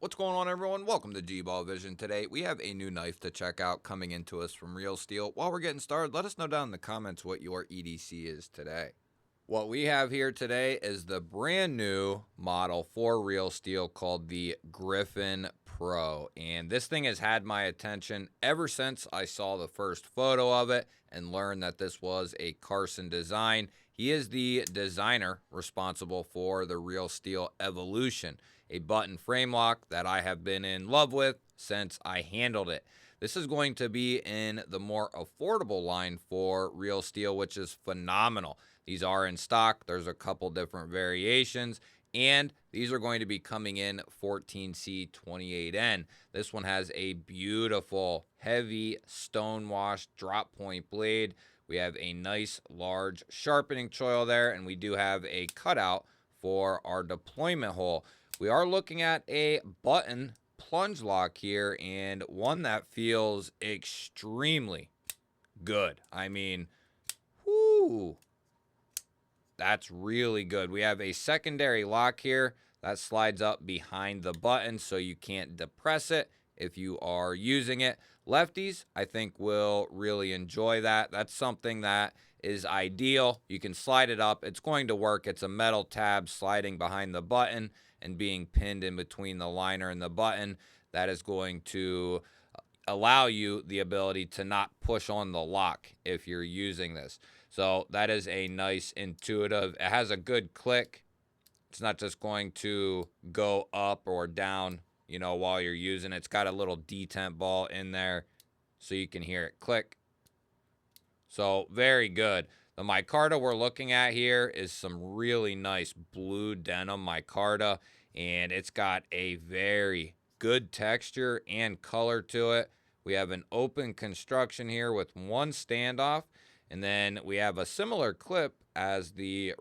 What's going on, everyone? Welcome to G-Ball Vision. Today, we have a new knife to check out coming into us from Real Steel. While we're getting started, let us know down in the comments what your EDC is today. What we have here today is the brand new model for Real Steel called the Griffin Pro. And this thing has had my attention ever since I saw the first photo of it and learned that this was a Carson design. He is the designer responsible for the Real Steel Evolution, a button frame lock that I have been in love with since I handled it. This is going to be in the more affordable line for Real Steel, which is phenomenal. These are in stock. There's a couple different variations, and these are going to be coming in 14C28N. This one has a beautiful, heavy, stone-washed drop point blade. We have a nice, large sharpening choil there, and we do have a cutout for our deployment hole. We are looking at a button plunge lock here, and one that feels extremely good. I mean, whoo, that's really good. We have a secondary lock here that slides up behind the button so you can't depress it if you are using it. Lefties, I think, will really enjoy that. That's something that is ideal. You can slide it up. It's going to work. It's a metal tab sliding behind the button and being pinned in between the liner and the button. That is going to allow you the ability to not push on the lock if you're using this. So that is a nice intuitive. It has a good click. It's not just going to go up or down, while you're using it. It's got a little detent ball in there so you can hear it click. So very good. The micarta we're looking at here is some really nice blue denim micarta, and it's got a very good texture and color to it. We have an open construction here with one standoff, and then we have a similar clip as the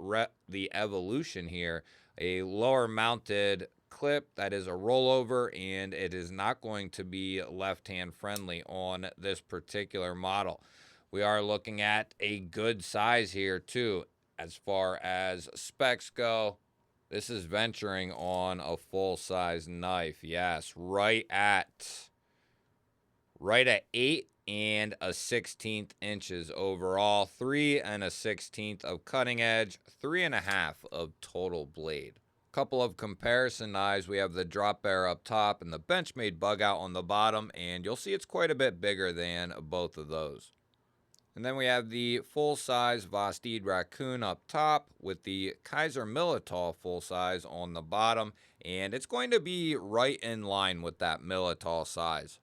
Evolution here, a lower mounted clip that is a rollover, and it is not going to be left-hand friendly on this particular model. We are looking at a good size here too as far as specs go. This is venturing on a full-size knife. Yes, right at 8 and a 16th inches overall, 3 and a 16th of cutting edge, 3.5 of total blade. Couple of comparison knives. We have the drop bear up top and the Benchmade bug out on the bottom, and you'll see it's quite a bit bigger than both of those. And then we have the full-size Vastid Raccoon up top with the Kaiser Militol full-size on the bottom, and it's going to be right in line with that Militol size.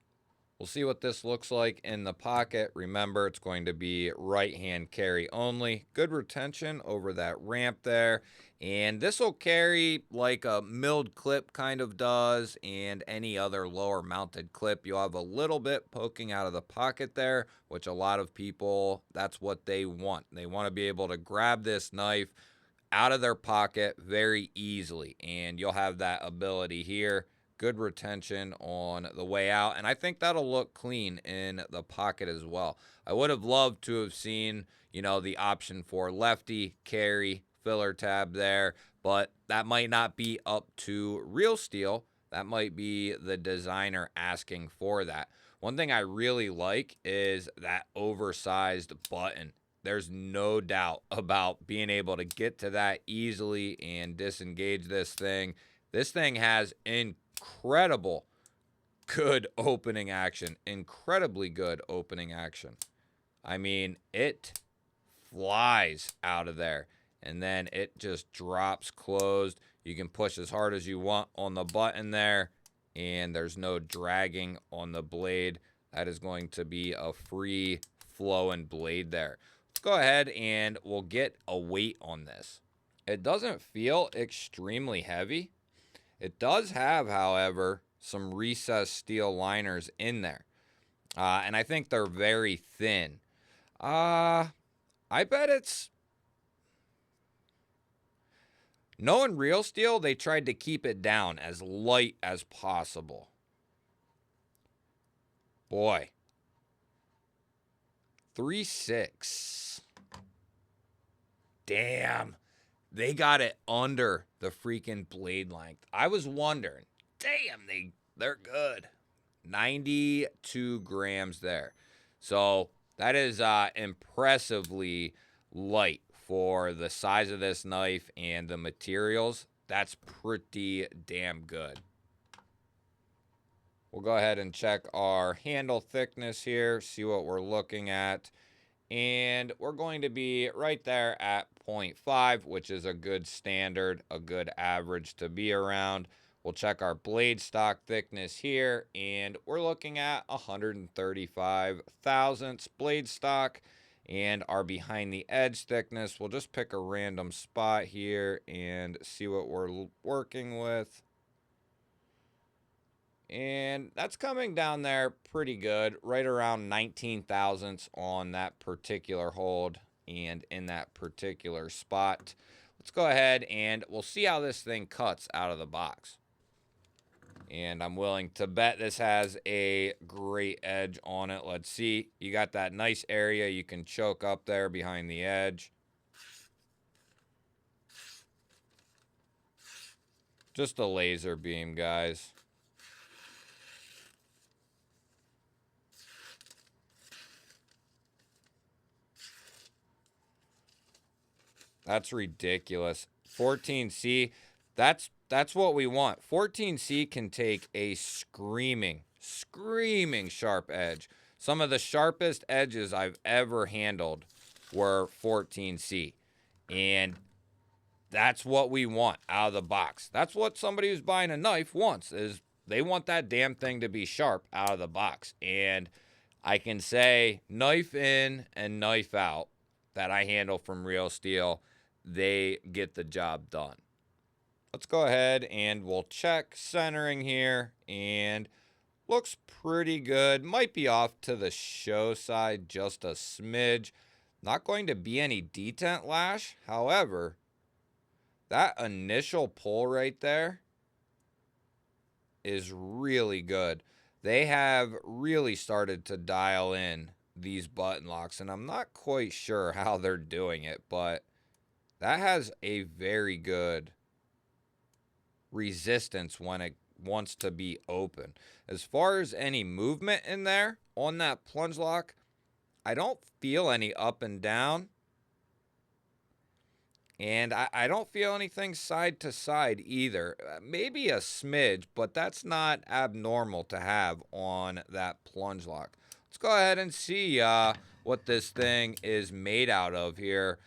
We'll see what this looks like in the pocket. Remember, it's going to be right-hand carry only. Good retention over that ramp there. And this will carry like a milled clip kind of does, and any other lower mounted clip. You'll have a little bit poking out of the pocket there, which a lot of people, that's what they want. They want to be able to grab this knife out of their pocket very easily, and you'll have that ability here. Good retention on the way out, and I think that'll look clean in the pocket as well. I would have loved to have seen, the option for lefty carry filler tab there, but that might not be up to Real Steel. That might be the designer asking for that. One thing I really like is that oversized button. There's no doubt about being able to get to that easily and disengage this thing. This thing has incredible good opening action. Incredibly good opening action. I mean, it flies out of there, and then it just drops closed. You can push as hard as you want on the button there, and there's no dragging on the blade. That is going to be a free flowing blade there. Let's go ahead and we'll get a weight on this. It doesn't feel extremely heavy. It does have, however, some recessed steel liners in there. And I think they're very thin. I bet it's... Knowing Real Steel, they tried to keep it down as light as possible. Boy. 3.6. Damn. They got it under the freaking blade length. I was wondering, damn, they're good. 92 grams there. So that is impressively light for the size of this knife and the materials. That's pretty damn good. We'll go ahead and check our handle thickness here, see what we're looking at. And we're going to be right there at 0.5, which is a good standard, a good average to be around. We'll check our blade stock thickness here, and we're looking at 135 thousandths blade stock. And our behind the edge thickness, we'll just pick a random spot here and see what we're working with. And that's coming down there pretty good, right around 19 thousandths on that particular hold and in that particular spot. Let's go ahead and we'll see how this thing cuts out of the box. And I'm willing to bet this has a great edge on it. Let's see. You got that nice area you can choke up there behind the edge. Just a laser beam, guys. That's ridiculous. 14C, that's what we want. 14C can take a screaming sharp edge. Some of the sharpest edges I've ever handled were 14C. And that's what we want out of the box. That's what somebody who's buying a knife wants, is they want that damn thing to be sharp out of the box. And I can say knife in and knife out that I handle from Real Steel, they get the job done. Let's go ahead and we'll check centering here, and looks pretty good. Might be off to the show side just a smidge. Not going to be any detent lash. However, that initial pull right there is really good. They have really started to dial in these button locks, and I'm not quite sure how they're doing it, but that has a very good resistance when it wants to be open. As far as any movement in there on that plunge lock, I don't feel any up and down. And I don't feel anything side to side either. Maybe a smidge, but that's not abnormal to have on that plunge lock. Let's go ahead and see what this thing is made out of here.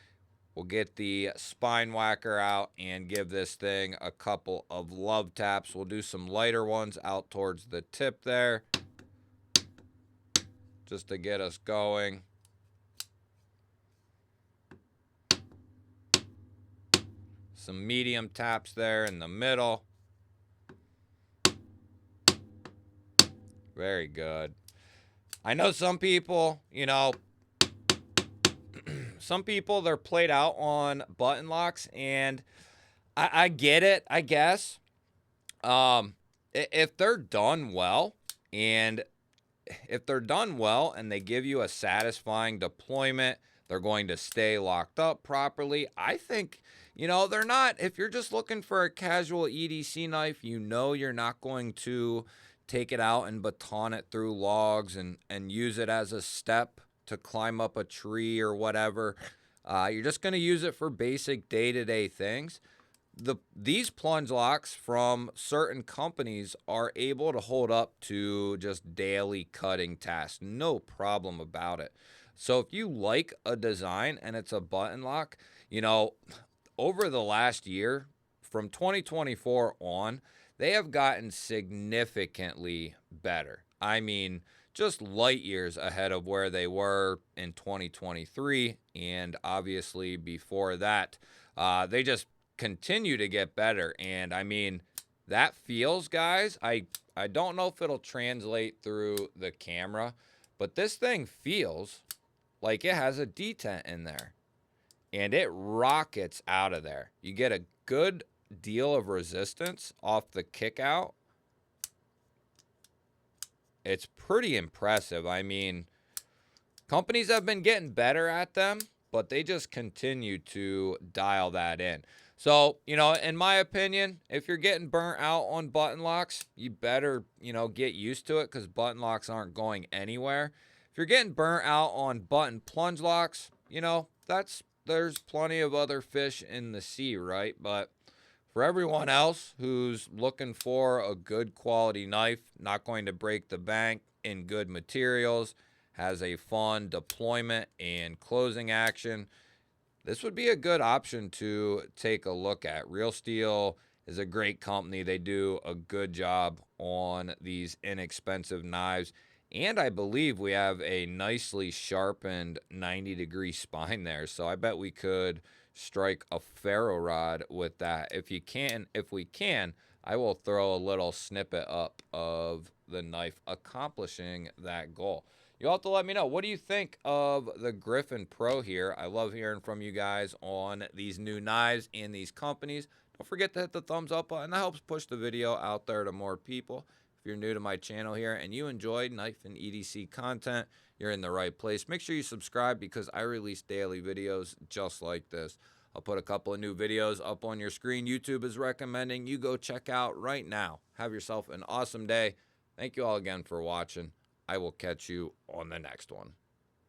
We'll get the spine whacker out and give this thing a couple of love taps. We'll do some lighter ones out towards the tip there, just to get us going. Some medium taps there in the middle. Very good. I know some people, some people, they're played out on button locks, and I get it, I guess. If they're done well, and they give you a satisfying deployment, they're going to stay locked up properly. I think, they're not, if you're just looking for a casual EDC knife, you're not going to take it out and baton it through logs and use it as a step to climb up a tree or whatever. You're just going to use it for basic day-to-day things. These plunge locks from certain companies are able to hold up to just daily cutting tasks. No problem about it. So if you like a design and it's a button lock, over the last year, from 2024 on, they have gotten significantly better. I mean, just light years ahead of where they were in 2023, and obviously before that. They just continue to get better, and I mean, that feels, guys, I don't know if it'll translate through the camera, but this thing feels like it has a detent in there, and it rockets out of there. You get a good deal of resistance off the kick out. It's pretty impressive. I mean, companies have been getting better at them, but they just continue to dial that in. So, in my opinion, if you're getting burnt out on button locks, you better, get used to it because button locks aren't going anywhere. If you're getting burnt out on button plunge locks, there's plenty of other fish in the sea, right? But for everyone else who's looking for a good quality knife, not going to break the bank, in good materials, has a fun deployment and closing action, this would be a good option to take a look at. Real Steel is a great company. They do a good job on these inexpensive knives. And I believe we have a nicely sharpened 90-degree spine there. So I bet we could strike a ferro rod with that. If we can, I will throw a little snippet up of the knife accomplishing that goal. You'll have to let me know. What do you think of the Griffin Pro here? I love hearing from you guys on these new knives and these companies. Don't forget to hit the thumbs up button. That helps push the video out there to more people. If you're new to my channel here and you enjoy knife and EDC content, you're in the right place. Make sure you subscribe because I release daily videos just like this. I'll put a couple of new videos up on your screen. YouTube is recommending you go check out right now. Have yourself an awesome day. Thank you all again for watching. I will catch you on the next one.